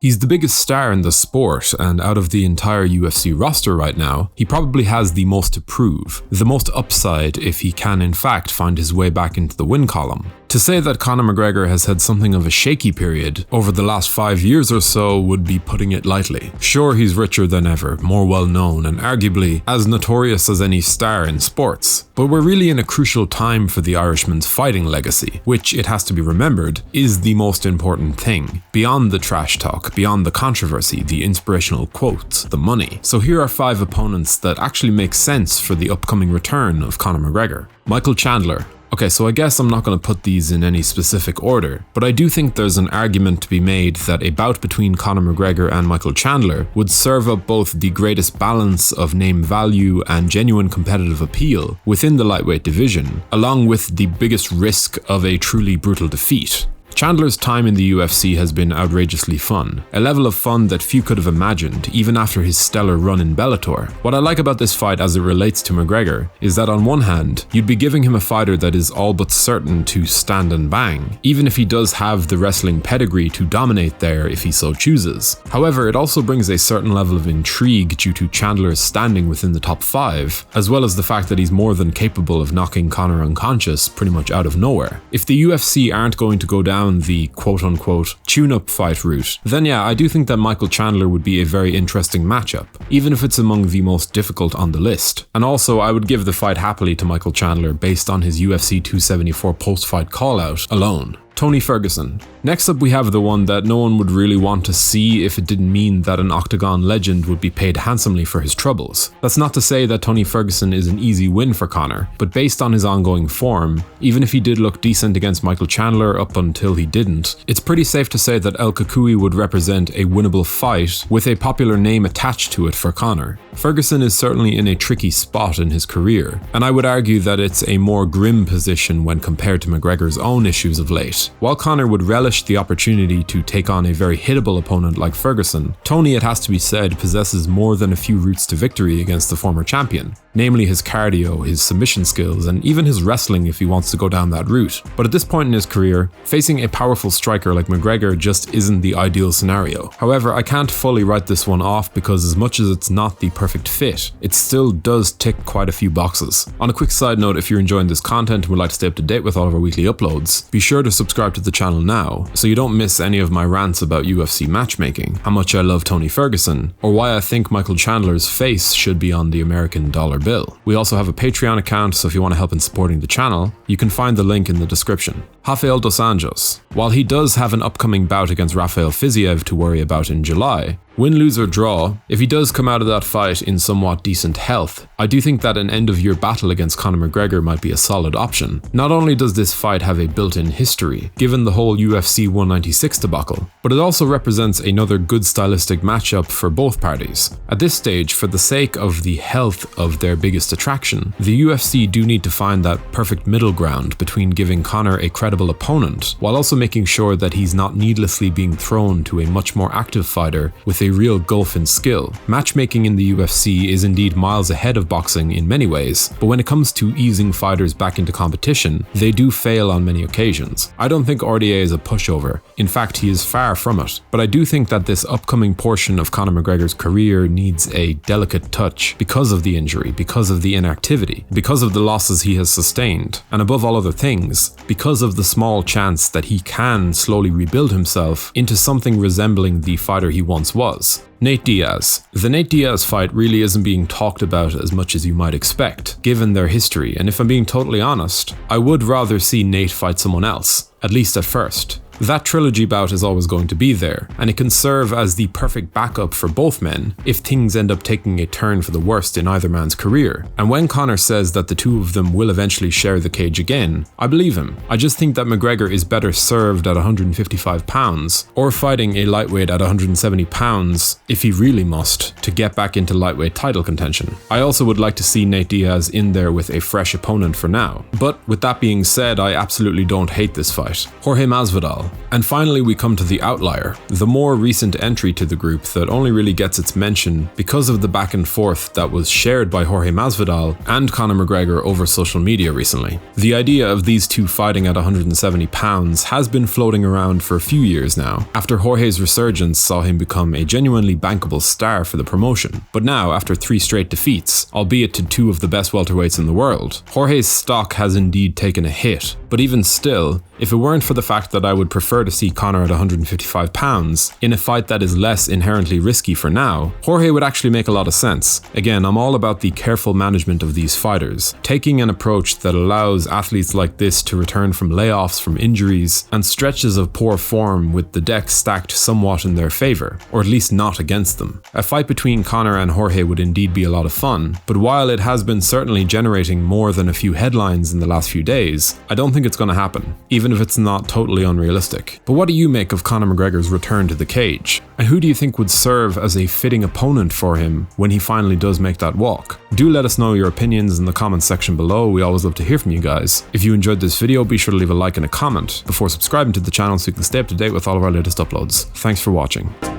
He's the biggest star in the sport, and out of the entire UFC roster right now, he probably has the most to prove, the most upside if he can in fact find his way back into the win column. To say that Conor McGregor has had something of a shaky period over the last 5 years or so would be putting it lightly. Sure, he's richer than ever, more well known, and arguably as notorious as any star in sports. But we're really in a crucial time for the Irishman's fighting legacy, which, it has to be remembered, is the most important thing. Beyond the trash talk, beyond the controversy, the inspirational quotes, the money. So here are 5 opponents that actually make sense for the upcoming return of Conor McGregor. Michael Chandler. Okay, so I guess I'm not going to put these in any specific order, but I do think there's an argument to be made that a bout between Conor McGregor and Michael Chandler would serve up both the greatest balance of name value and genuine competitive appeal within the lightweight division, along with the biggest risk of a truly brutal defeat. Chandler's time in the UFC has been outrageously fun, a level of fun that few could have imagined even after his stellar run in Bellator. What I like about this fight as it relates to McGregor is that on one hand, you'd be giving him a fighter that is all but certain to stand and bang, even if he does have the wrestling pedigree to dominate there if he so chooses. However, it also brings a certain level of intrigue due to Chandler's standing within the top 5, as well as the fact that he's more than capable of knocking Conor unconscious pretty much out of nowhere. If the UFC aren't going to go down the quote-unquote tune-up fight route, then yeah, I do think that Michael Chandler would be a very interesting matchup, even if it's among the most difficult on the list. And also, I would give the fight happily to Michael Chandler based on his UFC 274 post-fight call-out alone. Tony Ferguson. Next up, we have the one that no one would really want to see if it didn't mean that an octagon legend would be paid handsomely for his troubles. That's not to say that Tony Ferguson is an easy win for Conor, but based on his ongoing form, even if he did look decent against Michael Chandler up until he didn't, it's pretty safe to say that El Cucuy would represent a winnable fight with a popular name attached to it for Conor. Ferguson is certainly in a tricky spot in his career, and I would argue that it's a more grim position when compared to McGregor's own issues of late. While Conor would relish the opportunity to take on a very hittable opponent like Ferguson, Tony, it has to be said, possesses more than a few routes to victory against the former champion, namely his cardio, his submission skills, and even his wrestling if he wants to go down that route. But at this point in his career, facing a powerful striker like McGregor just isn't the ideal scenario. However, I can't fully write this one off because as much as it's not the perfect fit, it still does tick quite a few boxes. On a quick side note, if you're enjoying this content and would like to stay up to date with all of our weekly uploads, be sure to subscribe to the channel now so you don't miss any of my rants about UFC matchmaking, how much I love Tony Ferguson, or why I think Michael Chandler's face should be on the American dollar bill. We also have a Patreon account, so if you want to help in supporting the channel, you can find the link in the description. Rafael dos Anjos. While he does have an upcoming bout against Rafael Fiziev to worry about in July, win, lose or draw, if he does come out of that fight in somewhat decent health, I do think that an end-of-year battle against Conor McGregor might be a solid option. Not only does this fight have a built-in history, given the whole UFC 196 debacle, but it also represents another good stylistic matchup for both parties. At this stage, for the sake of the health of their biggest attraction, the UFC do need to find that perfect middle ground between giving Conor a credible opponent, while also making sure that he's not needlessly being thrown to a much more active fighter with a real gulf in skill. Matchmaking in the UFC is indeed miles ahead of boxing in many ways, but when it comes to easing fighters back into competition, they do fail on many occasions. I don't think RDA is a pushover. In fact, he is far from it. But I do think that this upcoming portion of Conor McGregor's career needs a delicate touch because of the injury, because of the inactivity, because of the losses he has sustained, and above all other things, because of the small chance that he can slowly rebuild himself into something resembling the fighter he once was. Nate Diaz. The Nate Diaz fight really isn't being talked about as much as you might expect, given their history, and if I'm being totally honest, I would rather see Nate fight someone else, at least at first. That trilogy bout is always going to be there, and it can serve as the perfect backup for both men if things end up taking a turn for the worst in either man's career. And when Conor says that the two of them will eventually share the cage again, I believe him. I just think that McGregor is better served at 155 pounds, or fighting a lightweight at 170 pounds if he really must, to get back into lightweight title contention. I also would like to see Nate Diaz in there with a fresh opponent for now. But with that being said, I absolutely don't hate this fight. Jorge Masvidal. And finally, we come to the outlier, the more recent entry to the group that only really gets its mention because of the back and forth that was shared by Jorge Masvidal and Conor McGregor over social media recently. The idea of these two fighting at 170 pounds has been floating around for a few years now, after Jorge's resurgence saw him become a genuinely bankable star for the promotion. But now, after 3 straight defeats, albeit to 2 of the best welterweights in the world, Jorge's stock has indeed taken a hit. But even still, if it weren't for the fact that I would prefer to see Conor at 155 pounds, in a fight that is less inherently risky for now, Jorge would actually make a lot of sense. Again, I'm all about the careful management of these fighters, taking an approach that allows athletes like this to return from layoffs, from injuries, and stretches of poor form with the deck stacked somewhat in their favour, or at least not against them. A fight between Conor and Jorge would indeed be a lot of fun, but while it has been certainly generating more than a few headlines in the last few days, I don't think it's going to happen, even if it's not totally unrealistic. But what do you make of Conor McGregor's return to the cage? And who do you think would serve as a fitting opponent for him when he finally does make that walk? Do let us know your opinions in the comments section below. We always love to hear from you guys. If you enjoyed this video, be sure to leave a like and a comment before subscribing to the channel so you can stay up to date with all of our latest uploads. Thanks for watching.